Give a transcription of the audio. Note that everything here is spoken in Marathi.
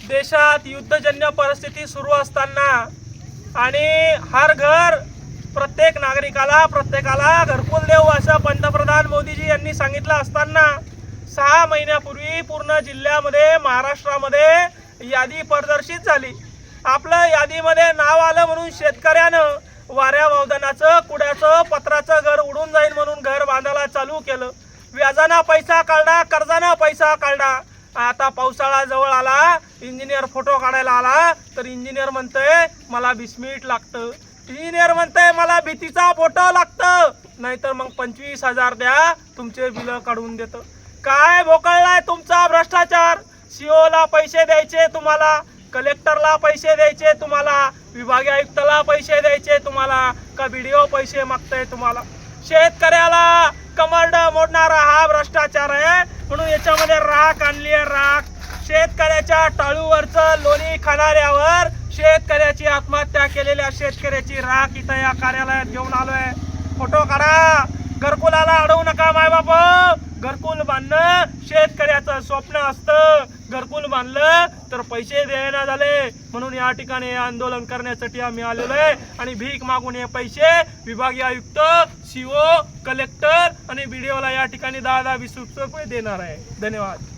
देशात युद्धजन्य परिस्थिती सुरू असताना आणि हर घर प्रत्येक नागरिकाला प्रत्येकाला घरकुल देऊ असं पंतप्रधान मोदीजी यांनी सांगितलं असताना 6 महिन्यापूर्वी पूर्ण जिल्ह्यामध्ये महाराष्ट्रामध्ये यादी प्रदर्शित झाली। आपलं यादीमध्ये नाव आलं म्हणून शेतकऱ्यानं वाऱ्या वावदानाचं कुड्याचं पत्राचं घर उडून जाईल म्हणून घर बांधायला चालू केलं। व्याजाना पैसा काढला, कर्जाना पैसा काढला। आता पावसाळा जवळ आला, इंजिनियर फोटो काढायला आला तर इंजिनियर म्हणतंय मला 20 मिनिट लागतं। इंजिनियर म्हणतंय मला भीतीचा फोटो लागतं, नाहीतर मग 25,000 द्या तुमचे बिल काढून देतो। काय भोकळलाय तुमचा भ्रष्टाचार? सीओला पैसे द्यायचे तुम्हाला, कलेक्टरला पैसे द्यायचे तुम्हाला, विभागीय आयुक्ताला पैसे द्यायचे तुम्हाला, का व्हिडिओ पैसे मागताय तुम्हाला? शेतकऱ्याला कमरड मोडणारा हा भ्रष्टाचार आहे। म्हणून याच्यामध्ये राख आणली आहे, राख। शेतकऱ्याच्या टाळूवरचं लोणी खाणाऱ्यावर शेतकऱ्याची आत्महत्या केलेल्या शेतकऱ्याची राख इथं या कार्यालयात घेऊन आलोय। फोटो काढा। घरकुलाला अडवू नका माय बाप। घरकुल बांधणं शेतकऱ्याचं स्वप्न असतं। घरकुल बांधलं तर पैसे देणं झाले, म्हणून या ठिकाणी आंदोलन करण्यासाठी आम्ही आलेलो आहे। आणि भीक मागून हे पैसे विभागीय आयुक्त, सीओ, कलेक्टर आणि व्हिडिओला या ठिकाणी 10-10, 20 रुपये देणार आहे। धन्यवाद।